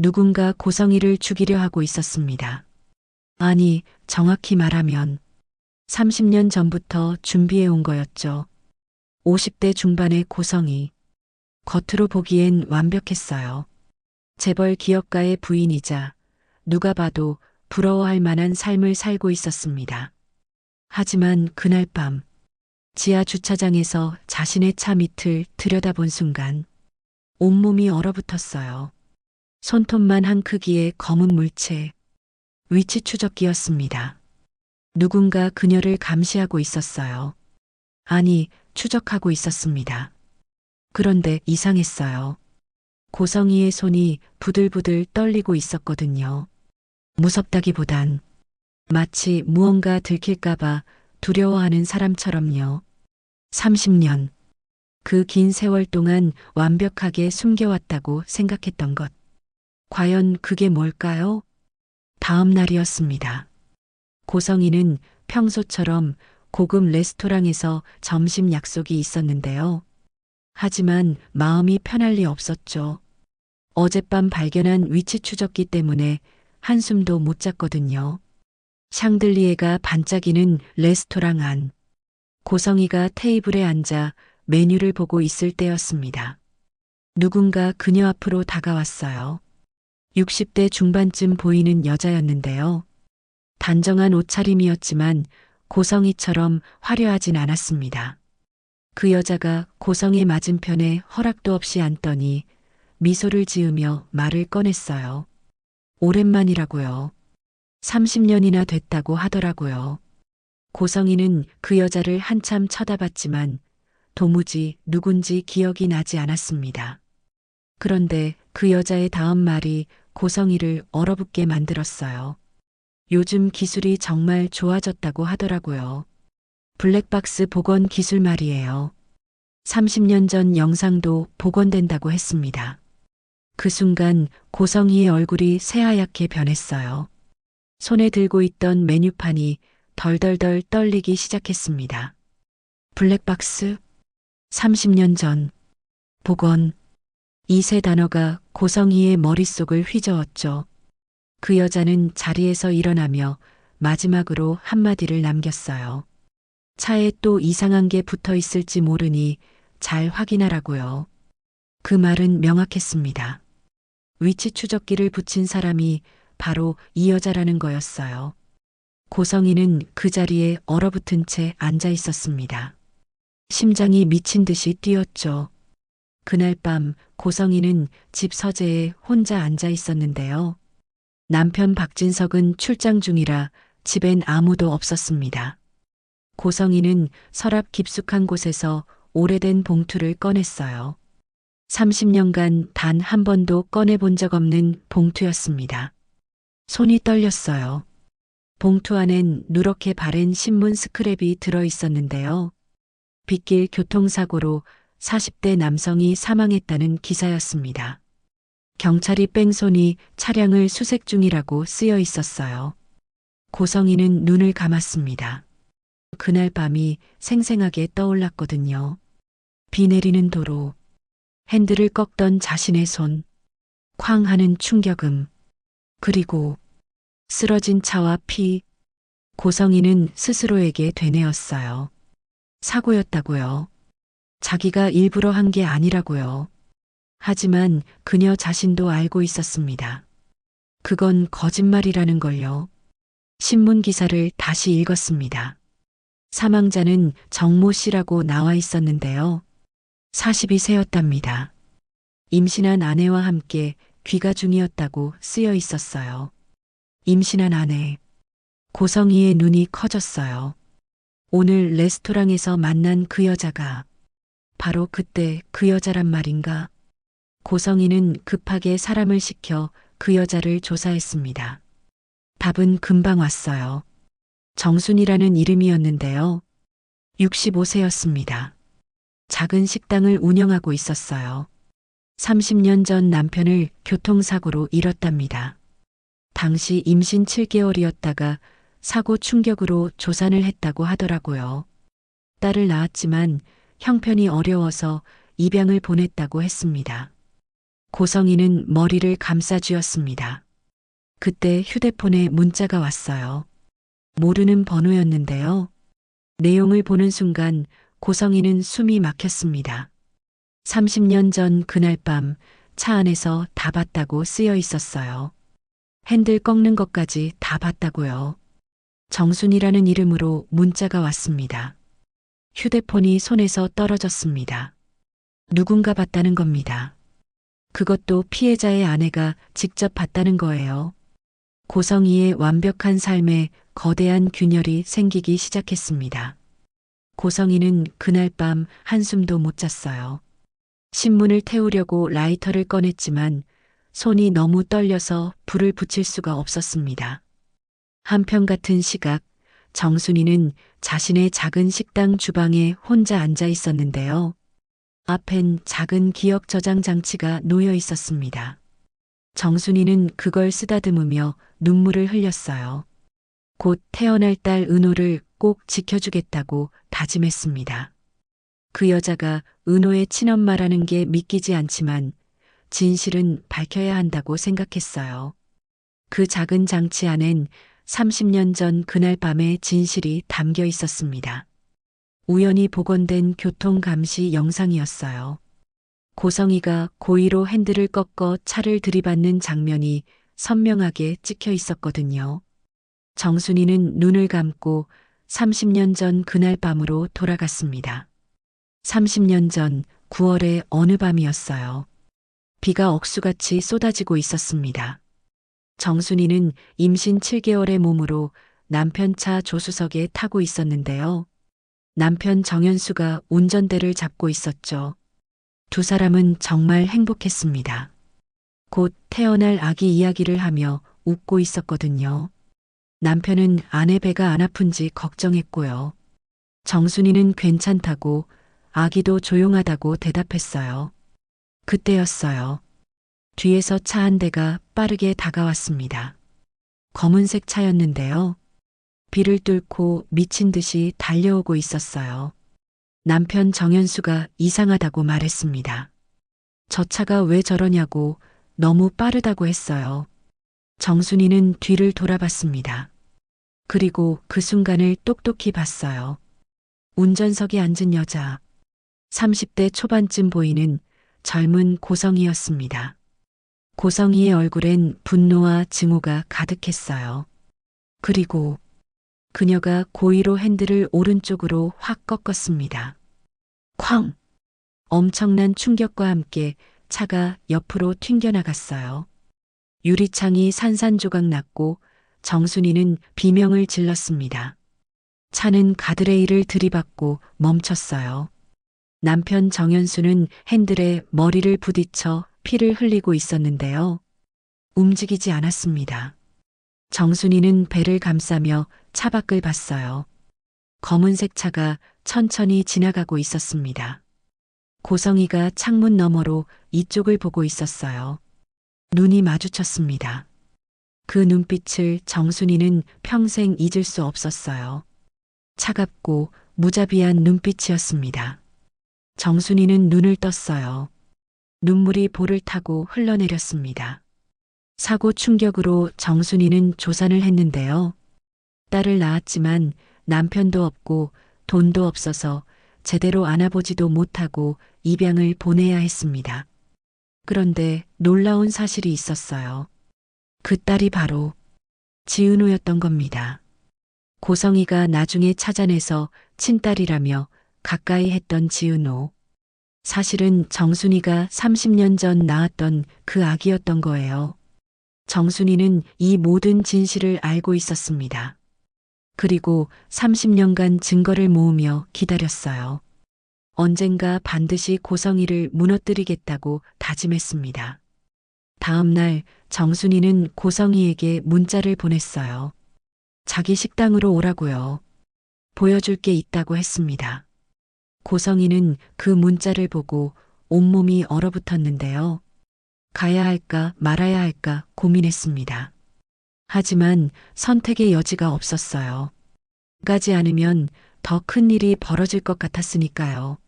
누군가 고성이를 죽이려 하고 있었습니다. 아니, 정확히 말하면 30년 전부터 준비해 온 거였죠. 50대 중반의 고성이. 겉으로 보기엔 완벽했어요. 재벌 기업가의 부인이자 누가 봐도 부러워할 만한 삶을 살고 있었습니다. 하지만 그날 밤 지하 주차장에서 자신의 차 밑을 들여다본 순간 온몸이 얼어붙었어요. 손톱만 한 크기의 검은 물체, 위치 추적기였습니다. 누군가 그녀를 감시하고 있었어요. 아니, 추적하고 있었습니다. 그런데 이상했어요. 고성이의 손이 부들부들 떨리고 있었거든요. 무섭다기보단 마치 무언가 들킬까봐 두려워하는 사람처럼요. 30년. 그 긴 세월 동안 완벽하게 숨겨왔다고 생각했던 것. 과연 그게 뭘까요? 다음 날이었습니다. 고성이는 평소처럼 고급 레스토랑에서 점심 약속이 있었는데요. 하지만 마음이 편할 리 없었죠. 어젯밤 발견한 위치 추적기 때문에 한숨도 못 잤거든요. 샹들리에가 반짝이는 레스토랑 안. 고성이가 테이블에 앉아 메뉴를 보고 있을 때였습니다. 누군가 그녀 앞으로 다가왔어요. 60대 중반쯤 보이는 여자였는데요. 단정한 옷차림이었지만 고성이처럼 화려하진 않았습니다. 그 여자가 고성의 맞은편에 허락도 없이 앉더니 미소를 지으며 말을 꺼냈어요. 오랜만이라고요. 30년이나 됐다고 하더라고요. 고성이는 그 여자를 한참 쳐다봤지만 도무지 누군지 기억이 나지 않았습니다. 그런데 그 여자의 다음 말이 고성이를 얼어붙게 만들었어요. 요즘 기술이 정말 좋아졌다고 하더라고요. 블랙박스 복원 기술 말이에요. 30년 전 영상도 복원된다고 했습니다. 그 순간 고성이의 얼굴이 새하얗게 변했어요. 손에 들고 있던 메뉴판이 덜덜덜 떨리기 시작했습니다. 블랙박스? 30년 전. 복원. 이 세 단어가 고성이의 머릿속을 휘저었죠. 그 여자는 자리에서 일어나며 마지막으로 한마디를 남겼어요. 차에 또 이상한 게 붙어 있을지 모르니 잘 확인하라고요. 그 말은 명확했습니다. 위치 추적기를 붙인 사람이 바로 이 여자라는 거였어요. 고성이는 그 자리에 얼어붙은 채 앉아 있었습니다. 심장이 미친 듯이 뛰었죠. 그날 밤 고성이는 집 서재에 혼자 앉아 있었는데요. 남편 박진석은 출장 중이라 집엔 아무도 없었습니다. 고성이는 서랍 깊숙한 곳에서 오래된 봉투를 꺼냈어요. 30년간 단 한 번도 꺼내본 적 없는 봉투였습니다. 손이 떨렸어요. 봉투 안엔 누렇게 바랜 신문 스크랩이 들어 있었는데요. 빗길 교통사고로 40대 남성이 사망했다는 기사였습니다. 경찰이 뺑소니 차량을 수색 중이라고 쓰여 있었어요. 고성이는 눈을 감았습니다. 그날 밤이 생생하게 떠올랐거든요. 비 내리는 도로, 핸들을 꺾던 자신의 손, 쾅 하는 충격음, 그리고 쓰러진 차와 피. 고성이는 스스로에게 되뇌었어요. 사고였다고요. 자기가 일부러 한 게 아니라고요. 하지만 그녀 자신도 알고 있었습니다. 그건 거짓말이라는 걸요. 신문 기사를 다시 읽었습니다. 사망자는 정모 씨라고 나와 있었는데요. 42세였답니다. 임신한 아내와 함께 귀가 중이었다고 쓰여 있었어요. 임신한 아내. 고성이의 눈이 커졌어요. 오늘 레스토랑에서 만난 그 여자가 바로 그때 그 여자란 말인가? 고성이는 급하게 사람을 시켜 그 여자를 조사했습니다. 답은 금방 왔어요. 정순이라는 이름이었는데요. 65세였습니다. 작은 식당을 운영하고 있었어요. 30년 전 남편을 교통사고로 잃었답니다. 당시 임신 7개월이었다가 사고 충격으로 조산을 했다고 하더라고요. 딸을 낳았지만 형편이 어려워서 입양을 보냈다고 했습니다. 고성이는 머리를 감싸 쥐었습니다. 그때 휴대폰에 문자가 왔어요. 모르는 번호였는데요. 내용을 보는 순간 고성이는 숨이 막혔습니다. 30년 전 그날 밤 차 안에서 다 봤다고 쓰여 있었어요. 핸들 꺾는 것까지 다 봤다고요. 정순이라는 이름으로 문자가 왔습니다. 휴대폰이 손에서 떨어졌습니다. 누군가 봤다는 겁니다. 그것도 피해자의 아내가 직접 봤다는 거예요. 고성이의 완벽한 삶에 거대한 균열이 생기기 시작했습니다. 고성이는 그날 밤 한숨도 못 잤어요. 신문을 태우려고 라이터를 꺼냈지만 손이 너무 떨려서 불을 붙일 수가 없었습니다. 한편 같은 시각, 정순이는 자신의 작은 식당 주방에 혼자 앉아 있었는데요. 앞엔 작은 기억 저장 장치가 놓여 있었습니다. 정순이는 그걸 쓰다듬으며 눈물을 흘렸어요. 곧 태어날 딸 은호를 꼭 지켜주겠다고 다짐했습니다. 그 여자가 은호의 친엄마라는 게 믿기지 않지만 진실은 밝혀야 한다고 생각했어요. 그 작은 장치 안엔 30년 전 그날 밤의 진실이 담겨 있었습니다. 우연히 복원된 교통감시 영상이었어요. 고성이가 고의로 핸들을 꺾어 차를 들이받는 장면이 선명하게 찍혀 있었거든요. 정순이는 눈을 감고 30년 전 그날 밤으로 돌아갔습니다. 30년 전 9월의 어느 밤이었어요. 비가 억수같이 쏟아지고 있었습니다. 정순이는 임신 7개월의 몸으로 남편 차 조수석에 타고 있었는데요. 남편 정현수가 운전대를 잡고 있었죠. 두 사람은 정말 행복했습니다. 곧 태어날 아기 이야기를 하며 웃고 있었거든요. 남편은 아내 배가 안 아픈지 걱정했고요. 정순이는 괜찮다고 아기도 조용하다고 대답했어요. 그때였어요. 뒤에서 차 한 대가 빠르게 다가왔습니다. 검은색 차였는데요. 비를 뚫고 미친 듯이 달려오고 있었어요. 남편 정현수가 이상하다고 말했습니다. 저 차가 왜 저러냐고 너무 빠르다고 했어요. 정순이는 뒤를 돌아봤습니다. 그리고 그 순간을 똑똑히 봤어요. 운전석에 앉은 여자, 30대 초반쯤 보이는 젊은 고성이였습니다. 고성이의 얼굴엔 분노와 증오가 가득했어요. 그리고 그녀가 고의로 핸들을 오른쪽으로 확 꺾었습니다. 쾅! 엄청난 충격과 함께 차가 옆으로 튕겨나갔어요. 유리창이 산산조각 났고 정순이는 비명을 질렀습니다. 차는 가드레일을 들이받고 멈췄어요. 남편 정현수는 핸들에 머리를 부딪혀 피를 흘리고 있었는데요. 움직이지 않았습니다. 정순이는 배를 감싸며 차밖을 봤어요. 검은색 차가 천천히 지나가고 있었습니다. 고성이가 창문 너머로 이쪽을 보고 있었어요. 눈이 마주쳤습니다. 그 눈빛을 정순이는 평생 잊을 수 없었어요. 차갑고 무자비한 눈빛이었습니다. 정순이는 눈을 떴어요. 눈물이 볼을 타고 흘러내렸습니다. 사고 충격으로 정순이는 조산을 했는데요. 딸을 낳았지만 남편도 없고 돈도 없어서 제대로 안아보지도 못하고 입양을 보내야 했습니다. 그런데 놀라운 사실이 있었어요. 그 딸이 바로 지은호였던 겁니다. 고성이가 나중에 찾아내서 친딸이라며 가까이 했던 지은호. 사실은 정순이가 30년 전 낳았던 그 아기였던 거예요. 정순이는 이 모든 진실을 알고 있었습니다. 그리고 30년간 증거를 모으며 기다렸어요. 언젠가 반드시 고성이를 무너뜨리겠다고 다짐했습니다. 다음 날 정순이는 고성이에게 문자를 보냈어요. 자기 식당으로 오라고요. 보여줄 게 있다고 했습니다. 고성이는 그 문자를 보고 온몸이 얼어붙었는데요. 가야 할까 말아야 할까 고민했습니다. 하지만 선택의 여지가 없었어요. 가지 않으면 더 큰 일이 벌어질 것 같았으니까요.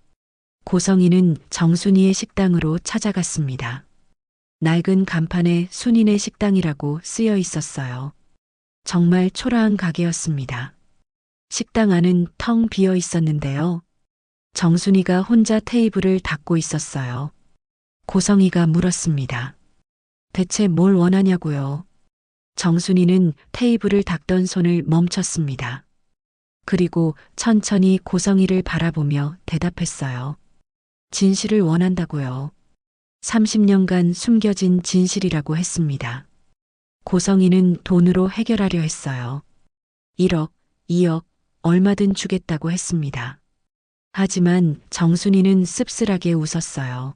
고성이는 정순이의 식당으로 찾아갔습니다. 낡은 간판에 순인의 식당이라고 쓰여 있었어요. 정말 초라한 가게였습니다. 식당 안은 텅 비어 있었는데요. 정순이가 혼자 테이블을 닦고 있었어요. 고성이가 물었습니다. 대체 뭘 원하냐고요? 정순이는 테이블을 닦던 손을 멈췄습니다. 그리고 천천히 고성이를 바라보며 대답했어요. 진실을 원한다고요. 30년간 숨겨진 진실이라고 했습니다. 고성이는 돈으로 해결하려 했어요. 1억, 2억, 얼마든 주겠다고 했습니다. 하지만 정순이는 씁쓸하게 웃었어요.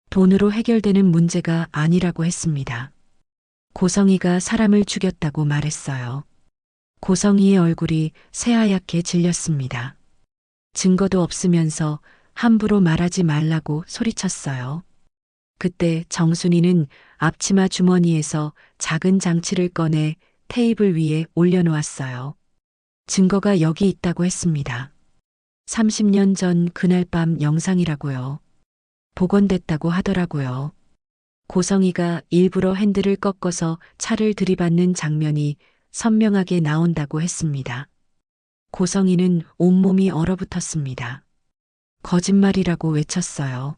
돈으로 해결되는 문제가 아니라고 했습니다. 고성이가 사람을 죽였다고 말했어요. 고성이의 얼굴이 새하얗게 질렸습니다. 증거도 없으면서 함부로 말하지 말라고 소리쳤어요. 그때 정순이는 앞치마 주머니에서 작은 장치를 꺼내 테이블 위에 올려놓았어요. 증거가 여기 있다고 했습니다. 30년 전 그날 밤 영상이라고요. 복원됐다고 하더라고요. 고성이가 일부러 핸들을 꺾어서 차를 들이받는 장면이 선명하게 나온다고 했습니다. 고성이는 온몸이 얼어붙었습니다. 거짓말이라고 외쳤어요.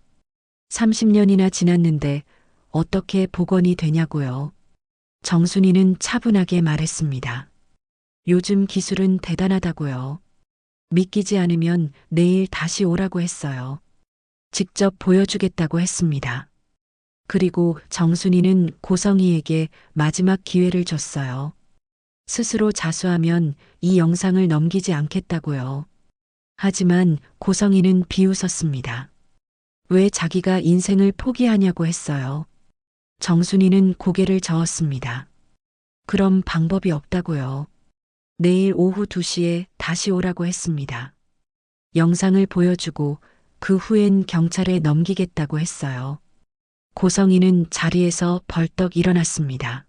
30년이나 지났는데 어떻게 복원이 되냐고요. 정순이는 차분하게 말했습니다. 요즘 기술은 대단하다고요. 믿기지 않으면 내일 다시 오라고 했어요. 직접 보여주겠다고 했습니다. 그리고 정순이는 고성이에게 마지막 기회를 줬어요. 스스로 자수하면 이 영상을 넘기지 않겠다고요. 하지만 고성이는 비웃었습니다. 왜 자기가 인생을 포기하냐고 했어요. 정순이는 고개를 저었습니다. 그럼 방법이 없다고요. 내일 오후 2시에 다시 오라고 했습니다. 영상을 보여주고 그 후엔 경찰에 넘기겠다고 했어요. 고성이는 자리에서 벌떡 일어났습니다.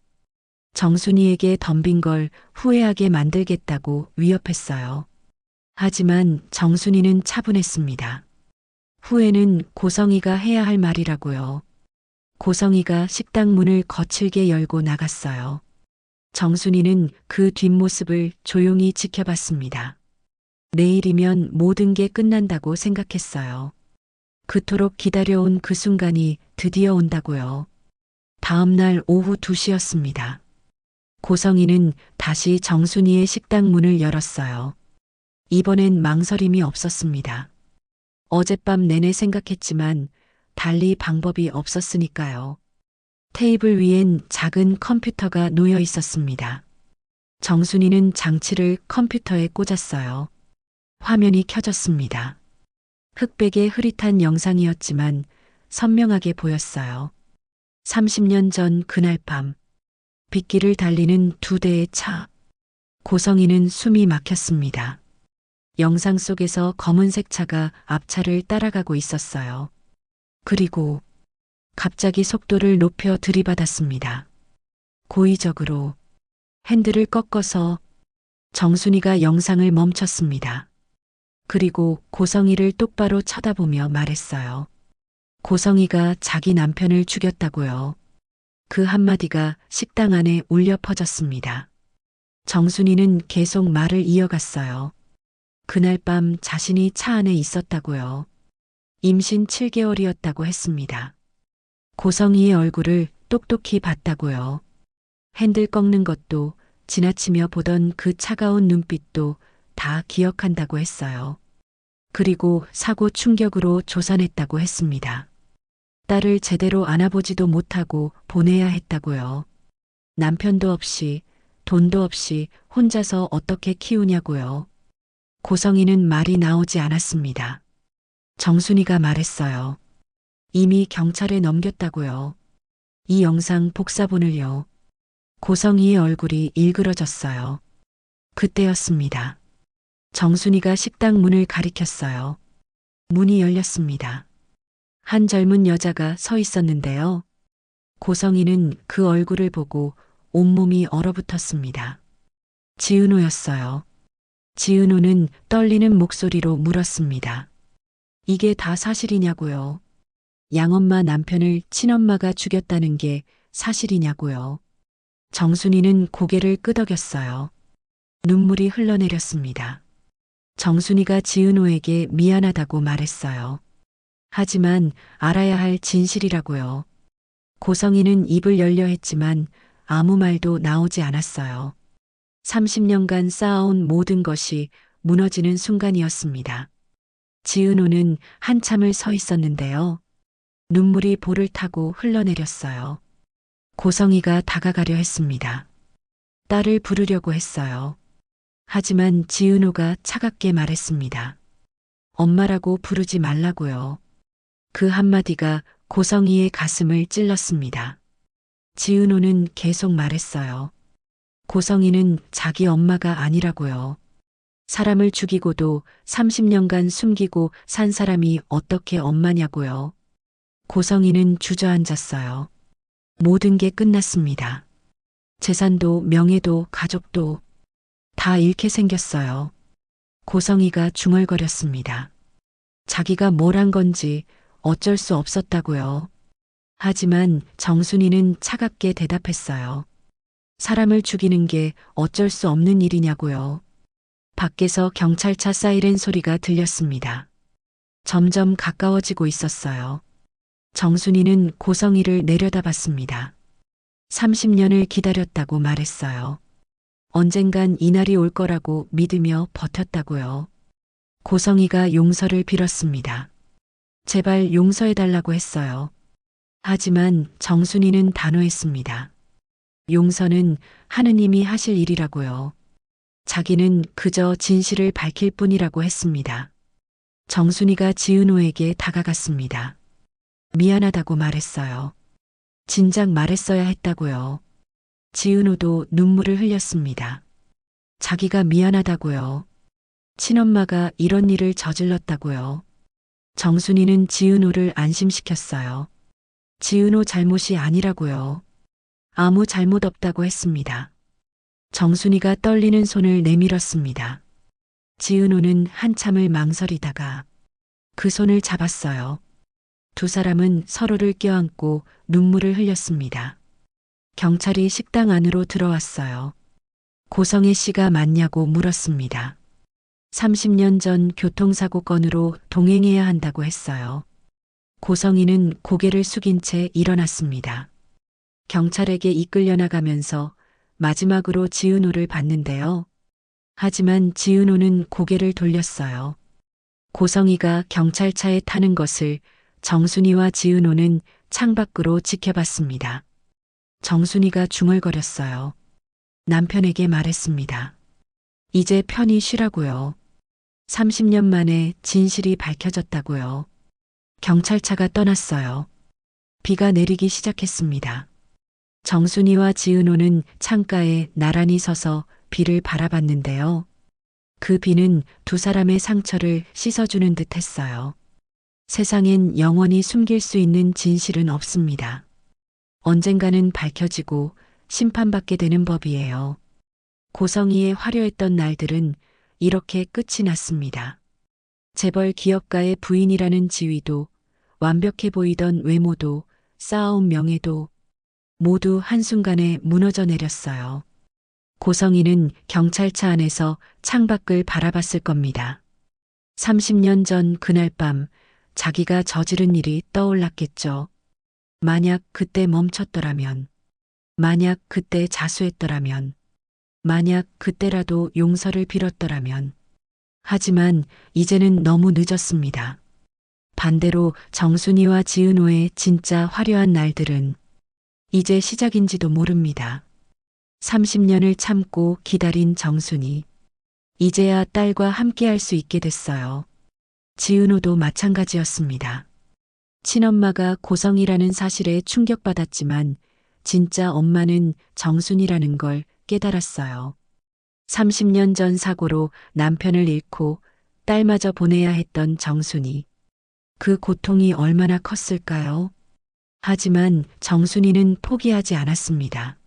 정순이에게 덤빈 걸 후회하게 만들겠다고 위협했어요. 하지만 정순이는 차분했습니다. 후회는 고성이가 해야 할 말이라고요. 고성이가 식당 문을 거칠게 열고 나갔어요. 정순이는 그 뒷모습을 조용히 지켜봤습니다. 내일이면 모든 게 끝난다고 생각했어요. 그토록 기다려온 그 순간이 드디어 온다고요. 다음 날 오후 2시였습니다. 고성이는 다시 정순이의 식당 문을 열었어요. 이번엔 망설임이 없었습니다. 어젯밤 내내 생각했지만 달리 방법이 없었으니까요. 테이블 위엔 작은 컴퓨터가 놓여 있었습니다. 정순이는 장치를 컴퓨터에 꽂았어요. 화면이 켜졌습니다. 흑백의 흐릿한 영상이었지만 선명하게 보였어요. 30년 전 그날 밤, 빗길을 달리는 2대의 차. 고성이는 숨이 막혔습니다. 영상 속에서 검은색 차가 앞차를 따라가고 있었어요. 그리고 갑자기 속도를 높여 들이받았습니다. 고의적으로 핸들을 꺾어서 정순이가 영상을 멈췄습니다. 그리고 고성이를 똑바로 쳐다보며 말했어요. 고성이가 자기 남편을 죽였다고요. 그 한마디가 식당 안에 울려 퍼졌습니다. 정순이는 계속 말을 이어갔어요. 그날 밤 자신이 차 안에 있었다고요. 임신 7개월이었다고 했습니다. 고성이의 얼굴을 똑똑히 봤다고요. 핸들 꺾는 것도 지나치며 보던 그 차가운 눈빛도 다 기억한다고 했어요. 그리고 사고 충격으로 조산했다고 했습니다. 딸을 제대로 안아보지도 못하고 보내야 했다고요. 남편도 없이 돈도 없이 혼자서 어떻게 키우냐고요. 고성이는 말이 나오지 않았습니다. 정순이가 말했어요. 이미 경찰에 넘겼다고요. 이 영상 복사본을요. 고성이의 얼굴이 일그러졌어요. 그때였습니다. 정순이가 식당 문을 가리켰어요. 문이 열렸습니다. 한 젊은 여자가 서 있었는데요. 고성이는 그 얼굴을 보고 온몸이 얼어붙었습니다. 지은호였어요. 지은호는 떨리는 목소리로 물었습니다. 이게 다 사실이냐고요. 양엄마 남편을 친엄마가 죽였다는 게 사실이냐고요. 정순이는 고개를 끄덕였어요. 눈물이 흘러내렸습니다. 정순이가 지은호에게 미안하다고 말했어요. 하지만 알아야 할 진실이라고요. 고성이는 입을 열려 했지만 아무 말도 나오지 않았어요. 30년간 쌓아온 모든 것이 무너지는 순간이었습니다. 지은호는 한참을 서 있었는데요. 눈물이 볼을 타고 흘러내렸어요. 고성이가 다가가려 했습니다. 딸을 부르려고 했어요. 하지만 지은호가 차갑게 말했습니다. 엄마라고 부르지 말라고요. 그 한마디가 고성이의 가슴을 찔렀습니다. 지은호는 계속 말했어요. 고성이는 자기 엄마가 아니라고요. 사람을 죽이고도 30년간 숨기고 산 사람이 어떻게 엄마냐고요. 고성이는 주저앉았어요. 모든 게 끝났습니다. 재산도 명예도 가족도 다 잃게 생겼어요. 고성이가 중얼거렸습니다. 자기가 뭘 한 건지 어쩔 수 없었다고요. 하지만 정순이는 차갑게 대답했어요. 사람을 죽이는 게 어쩔 수 없는 일이냐고요. 밖에서 경찰차 사이렌 소리가 들렸습니다. 점점 가까워지고 있었어요. 정순이는 고성이를 내려다봤습니다. 30년을 기다렸다고 말했어요. 언젠간 이날이 올 거라고 믿으며 버텼다고요. 고성이가 용서를 빌었습니다. 제발 용서해달라고 했어요. 하지만 정순이는 단호했습니다. 용서는 하느님이 하실 일이라고요. 자기는 그저 진실을 밝힐 뿐이라고 했습니다. 정순이가 지은호에게 다가갔습니다. 미안하다고 말했어요. 진작 말했어야 했다고요. 지은호도 눈물을 흘렸습니다. 자기가 미안하다고요. 친엄마가 이런 일을 저질렀다고요. 정순이는 지은호를 안심시켰어요. 지은호 잘못이 아니라고요. 아무 잘못 없다고 했습니다. 정순이가 떨리는 손을 내밀었습니다. 지은호는 한참을 망설이다가 그 손을 잡았어요. 두 사람은 서로를 껴안고 눈물을 흘렸습니다. 경찰이 식당 안으로 들어왔어요. 고성애 씨가 맞냐고 물었습니다. 30년 전 교통사고 건으로 동행해야 한다고 했어요. 고성이는 고개를 숙인 채 일어났습니다. 경찰에게 이끌려 나가면서 마지막으로 지은호를 봤는데요. 하지만 지은호는 고개를 돌렸어요. 고성이가 경찰차에 타는 것을 정순이와 지은호는 창밖으로 지켜봤습니다. 정순이가 중얼거렸어요. 남편에게 말했습니다. 이제 편히 쉬라고요. 30년 만에 진실이 밝혀졌다고요. 경찰차가 떠났어요. 비가 내리기 시작했습니다. 정순이와 지은호는 창가에 나란히 서서 비를 바라봤는데요. 그 비는 두 사람의 상처를 씻어주는 듯 했어요. 세상엔 영원히 숨길 수 있는 진실은 없습니다. 언젠가는 밝혀지고 심판받게 되는 법이에요. 고성이의 화려했던 날들은 이렇게 끝이 났습니다. 재벌 기업가의 부인이라는 지위도, 완벽해 보이던 외모도, 쌓아온 명예도 모두 한순간에 무너져 내렸어요. 고성이는 경찰차 안에서 창밖을 바라봤을 겁니다. 30년 전 그날 밤 자기가 저지른 일이 떠올랐겠죠. 만약 그때 멈췄더라면, 만약 그때 자수했더라면, 만약 그때라도 용서를 빌었더라면. 하지만 이제는 너무 늦었습니다. 반대로 정순이와 지은호의 진짜 화려한 날들은 이제 시작인지도 모릅니다. 30년을 참고 기다린 정순이 이제야 딸과 함께할 수 있게 됐어요. 지은호도 마찬가지였습니다. 친엄마가 고성이라는 사실에 충격받았지만 진짜 엄마는 정순이라는 걸 깨달았어요. 30년 전 사고로 남편을 잃고 딸마저 보내야 했던 정순이. 그 고통이 얼마나 컸을까요? 하지만 정순이는 포기하지 않았습니다.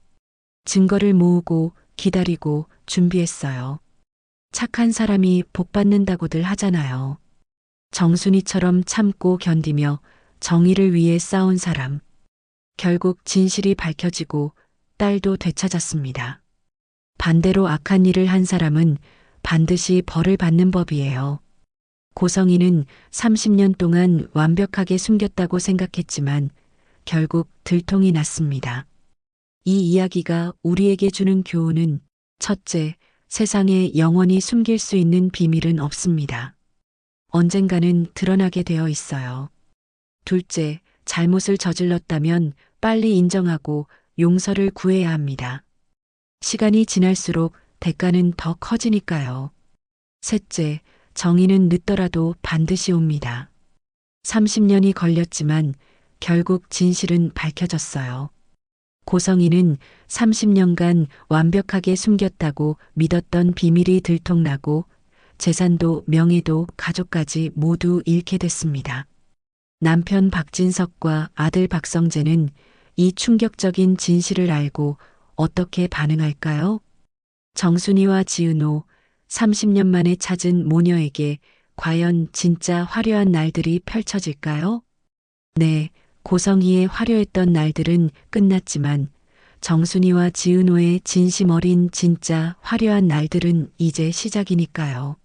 증거를 모으고 기다리고 준비했어요. 착한 사람이 복 받는다고들 하잖아요. 정순이처럼 참고 견디며 정의를 위해 싸운 사람. 결국 진실이 밝혀지고 딸도 되찾았습니다. 반대로 악한 일을 한 사람은 반드시 벌을 받는 법이에요. 고성이는 30년 동안 완벽하게 숨겼다고 생각했지만 결국 들통이 났습니다. 이 이야기가 우리에게 주는 교훈은 첫째, 세상에 영원히 숨길 수 있는 비밀은 없습니다. 언젠가는 드러나게 되어 있어요. 둘째, 잘못을 저질렀다면 빨리 인정하고 용서를 구해야 합니다. 시간이 지날수록 대가는 더 커지니까요. 셋째, 정의는 늦더라도 반드시 옵니다. 30년이 걸렸지만 결국 진실은 밝혀졌어요. 고성이는 30년간 완벽하게 숨겼다고 믿었던 비밀이 들통나고 재산도 명예도 가족까지 모두 잃게 됐습니다. 남편 박진석과 아들 박성재는 이 충격적인 진실을 알고 어떻게 반응할까요? 정순이와 지은호, 30년 만에 찾은 모녀에게 과연 진짜 화려한 날들이 펼쳐질까요? 네, 고성이의 화려했던 날들은 끝났지만 정순이와 지은호의 진심 어린 진짜 화려한 날들은 이제 시작이니까요.